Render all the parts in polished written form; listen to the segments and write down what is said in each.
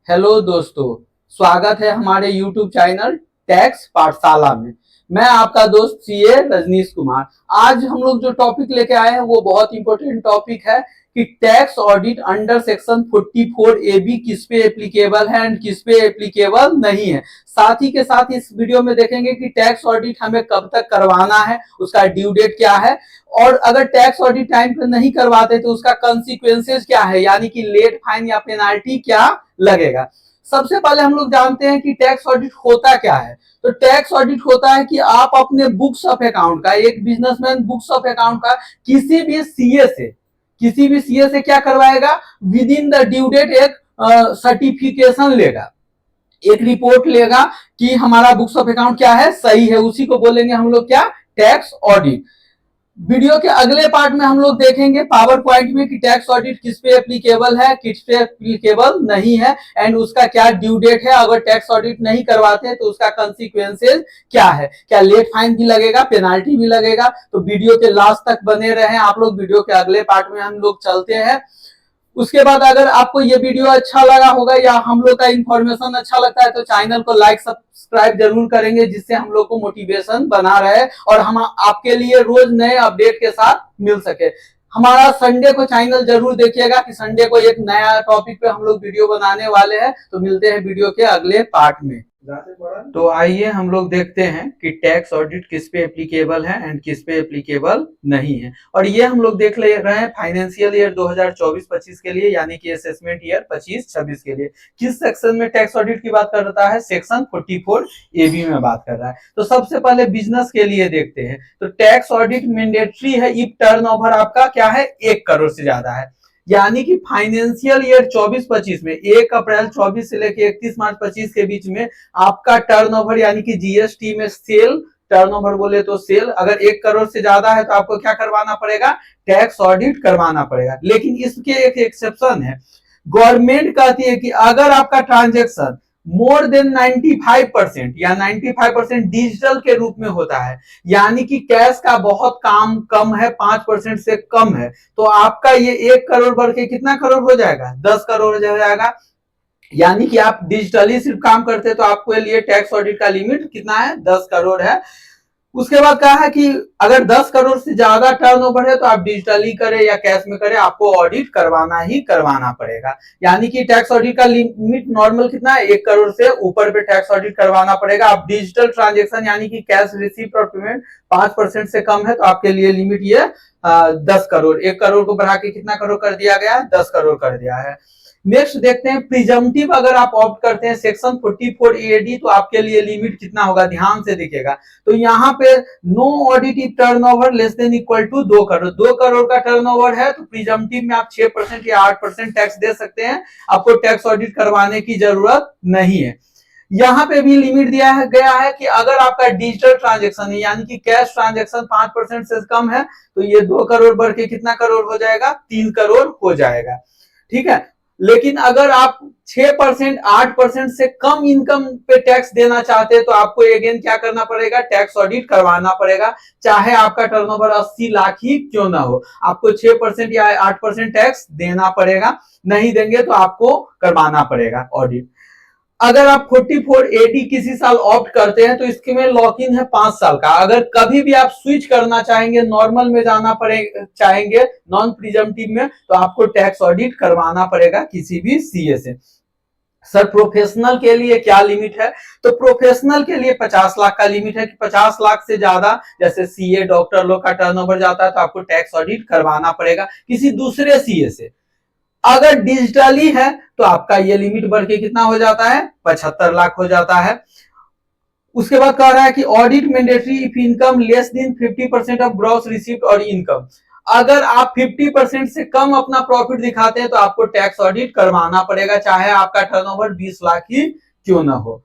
Hello दोस्तों, स्वागत है हमारे YouTube चैनल टैक्स पाठशाला में। मैं आपका दोस्त सीए रजनीश कुमार। आज हम लोग जो टॉपिक लेके आए हैं वो बहुत इंपॉर्टेंट टॉपिक है कि tax audit under section 44 AB किस पे एप्लीकेबल है एंड किस पे एप्लीकेबल नहीं है। साथ ही के साथ इस वीडियो में देखेंगे कि टैक्स ऑडिट हमें कब तक करवाना है, उसका ड्यू डेट क्या है, और अगर टैक्स ऑडिट टाइम पे नहीं करवाते तो उसका कंसिक्वेंसेस क्या है, यानी कि लेट फाइन या पेनाल्टी क्या लगेगा। सबसे पहले हम लोग जानते हैं कि टैक्स ऑडिट होता क्या है। तो टैक्स ऑडिट होता है कि आप अपने बुक्स ऑफ अकाउंट का, एक बिजनेसमैन बुक्स ऑफ अकाउंट का किसी भी सीए से क्या करवाएगा, within the due date एक सर्टिफिकेशन लेगा, एक रिपोर्ट लेगा कि हमारा बुक्स ऑफ अकाउंट क्या है, सही है। उसी को बोलेंगे हम लोग क्या, टैक्स ऑडिट। वीडियो के अगले पार्ट में हम लोग देखेंगे पावर पॉइंट में कि टैक्स ऑडिट किस पे एप्लीकेबल है, किस पे एप्लीकेबल नहीं है, एंड उसका क्या ड्यू डेट है। अगर टैक्स ऑडिट नहीं करवाते तो उसका कंसिक्वेंसेस क्या है, क्या लेट फाइन भी लगेगा, पेनाल्टी भी लगेगा। तो वीडियो के लास्ट तक बने रहे आप लोग। वीडियो के अगले पार्ट में हम लोग चलते हैं। उसके बाद अगर आपको ये वीडियो अच्छा लगा होगा या हम लोग का इंफॉर्मेशन अच्छा लगता है तो चैनल को लाइक सब्सक्राइब जरूर करेंगे, जिससे हम लोग को मोटिवेशन बना रहे और हम आपके लिए रोज नए अपडेट के साथ मिल सके। हमारा संडे को चैनल जरूर देखिएगा कि संडे को एक नया टॉपिक पे हम लोग वीडियो बनाने वाले हैं। तो मिलते हैं वीडियो के अगले पार्ट में। तो आइए हम लोग देखते हैं कि टैक्स ऑडिट किस पे एप्लीकेबल है एंड किस पे एप्लीकेबल नहीं है। और ये हम लोग देख ले रहे हैं फाइनेंशियल ईयर 2024-25 के लिए, यानी कि असेसमेंट ईयर 25-26 के लिए किस सेक्शन में टैक्स ऑडिट की बात कर रहा है, सेक्शन 44 AB में बात कर रहा है। तो सबसे पहले बिजनेस के लिए देखते हैं। तो टैक्स ऑडिट मैंडेटरी है इफ टर्नओवर आपका क्या है, 1 करोड़ से ज्यादा है। यानी कि फाइनेंशियल ईयर 24-25 में 1 अप्रैल 24 से लेकर 31 मार्च 25 के बीच में आपका टर्नओवर, यानी कि जीएसटी में सेल, टर्नओवर बोले तो सेल अगर 1 करोड़ से ज्यादा है तो आपको क्या करवाना पड़ेगा, टैक्स ऑडिट करवाना पड़ेगा। लेकिन इसके एक एक्सेप्शन है। गवर्नमेंट कहती है कि अगर आपका ट्रांजेक्शन मोर देन 95% या 95% डिजिटल के रूप में होता है, यानी कि कैश का बहुत काम कम है, 5% से कम है, तो आपका ये 1 करोड़ बढ़ के कितना करोड़ हो जाएगा, 10 करोड़ हो जाएगा। यानी कि आप डिजिटली सिर्फ काम करते हैं तो आपके लिए टैक्स ऑडिट का लिमिट कितना है, 10 करोड़ है। उसके बाद कहा है कि अगर 10 करोड़ से ज्यादा टर्नओवर है तो आप डिजिटली करें या कैश में करें, आपको ऑडिट करवाना ही करवाना पड़ेगा। यानी कि टैक्स ऑडिट का लिमिट नॉर्मल कितना है, 1 करोड़ से ऊपर पे टैक्स ऑडिट करवाना पड़ेगा। आप डिजिटल ट्रांजेक्शन यानी कि कैश रिसीप्ट और पेमेंट 5% से कम है तो आपके लिए लिमिट ये 10 करोड़, 1 करोड़ को बढ़ा के कितना करोड़ कर दिया गया है, 10 करोड़ कर दिया है। नेक्स्ट देखते हैं प्रिजम्पटिव, अगर आप ऑप्ट करते हैं सेक्शन 44 AD तो आपके लिए लिमिट कितना होगा, ध्यान से दिखेगा। तो यहाँ पे no audit if turnover less than equal to 2 crore, 2 crore का टर्नओवर है तो प्रिजम्पटिव में आप 6% या 8% टैक्स दे सकते हैं, आपको टैक्स ऑडिट करवाने की जरूरत नहीं है। यहाँ पे भी लिमिट दिया है गया है कि अगर आपका डिजिटल ट्रांजेक्शन है यानी कि कैश ट्रांजेक्शन 5% से कम है तो ये 2 करोड़ बढ़ के कितना करोड़ हो जाएगा, 3 करोड़ हो जाएगा। ठीक है। लेकिन अगर आप 6% 8% से कम इनकम पे टैक्स देना चाहते हैं तो आपको अगेन क्या करना पड़ेगा, टैक्स ऑडिट करवाना पड़ेगा, चाहे आपका टर्नओवर 80 लाख ही क्यों ना हो, आपको 6% या 8% टैक्स देना पड़ेगा। नहीं देंगे तो आपको करवाना पड़ेगा ऑडिट। अगर आप 44 AD किसी साल ऑप्ट करते हैं तो इसके में लॉक इन है 5 साल का। अगर कभी भी आप स्विच करना चाहेंगे, नॉर्मल में जाना पड़ेगा, चाहेंगे नॉन प्रिजम्पटिव में, तो आपको टैक्स ऑडिट करवाना पड़ेगा किसी भी सीए से। सर प्रोफेशनल के लिए क्या लिमिट है, तो प्रोफेशनल के लिए 50 लाख का लिमिट है कि 50 लाख से ज्यादा जैसे सीए डॉक्टर लोग का टर्नओवर जाता है तो आपको टैक्स ऑडिट करवाना पड़ेगा किसी दूसरे सीए से। अगर डिजिटली है तो आपका ये लिमिट बढ़ के कितना हो जाता है, 75 लाख हो जाता है। उसके बाद कह रहा है कि audit mandatory if income less than 50% of gross receipt और इनकम। अगर आप 50% से कम अपना प्रॉफिट दिखाते हैं तो आपको टैक्स ऑडिट करवाना पड़ेगा, चाहे आपका टर्नओवर 20 लाख ही क्यों ना हो।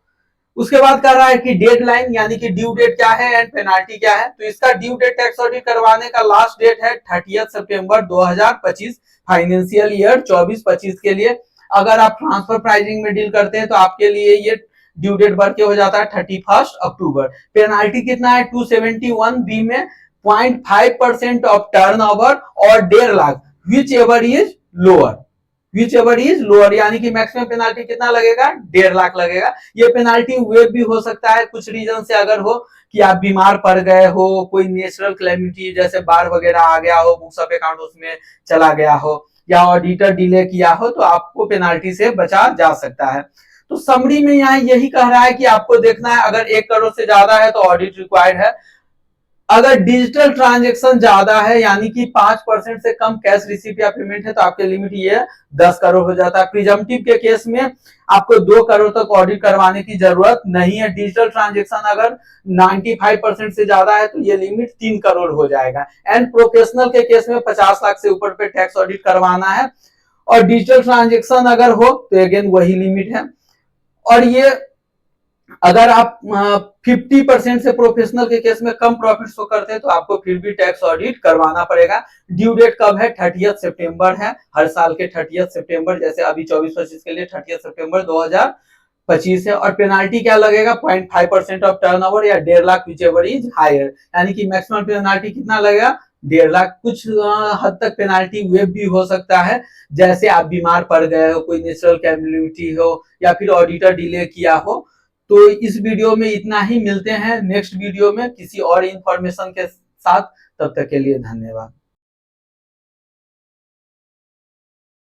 उसके बाद कह रहा है कि डेडलाइन यानी कि ड्यू डेट क्या है एंड पेनाल्टी क्या है। तो इसका ड्यू डेट टैक्स ऑडिट करवाने का लास्ट डेट है 30 सितंबर 2025 फाइनेंशियल ईयर 24-25 के लिए। अगर आप ट्रांसफर प्राइसिंग में डील करते हैं तो आपके लिए ये ड्यू डेट बढ़ के हो जाता है 31 अक्टूबर। पेनाल्टी कितना है, 271B में 0.5% ऑफ टर्नओवर और 1.5 lakh whichever is lower. Which ever is lower, यानी कि मैक्सिमम पेनाल्टी कितना लगेगा, 1.5 लाख लगेगा। ये पेनाल्टी वेव भी हो सकता है कुछ रीजन से, अगर हो कि आप बीमार पड़ गए हो, कोई नेचुरल कैलेमिटी जैसे बाढ़ वगैरह आ गया हो, बुक्स ऑफ अकाउंट उसमें चला गया हो, या ऑडिटर डिले किया हो, तो आपको पेनाल्टी से बचा जा सकता है। तो समरी में यहाँ यही कह रहा है कि आपको देखना है, अगर 1 करोड़ से ज्यादा है तो ऑडिट रिक्वायर्ड है। अगर डिजिटल ट्रांजेक्शन ज्यादा है, यानी कि 5% से कम कैश रिसीप या पेमेंट है, तो आपके लिमिट ये 10 करोड़ हो जाता है। प्रिजम्पटिव के केस में आपको 2 करोड़ तक ऑडिट करवाने की जरूरत नहीं है। डिजिटल ट्रांजेक्शन अगर 95% से ज्यादा है तो ये लिमिट 3 करोड़ हो जाएगा। एंड प्रोफेशनल के केस में 50 लाख से ऊपर पे टैक्स ऑडिट करवाना है, और डिजिटल ट्रांजेक्शन अगर हो तो अगेन वही लिमिट है। और ये अगर आप 50% से प्रोफेशनल के केस में कम प्रॉफिट शो करते हैं तो आपको फिर भी टैक्स ऑडिट करवाना पड़ेगा। ड्यू डेट कब है, 30 सितंबर है, हर साल के 30 सितंबर, जैसे अभी 24-25 के लिए 30 सितंबर 2025 है। और पेनाल्टी क्या लगेगा, 0.5% ऑफ टर्नओवर या 1.5 lakh whichever is higher, यानी कि मैक्सिमम पेनाल्टी कितना लगेगा, 1.5 लाख। कुछ हद तक पेनाल्टी वेव भी हो सकता है, जैसे आप बीमार पड़ गए हो, कोई नेचुरल कैलेमिटी हो, या फिर ऑडिटर डिले किया हो। तो इस वीडियो में इतना ही, मिलते हैं नेक्स्ट वीडियो में किसी और इंफॉर्मेशन के साथ। तब तक के लिए धन्यवाद।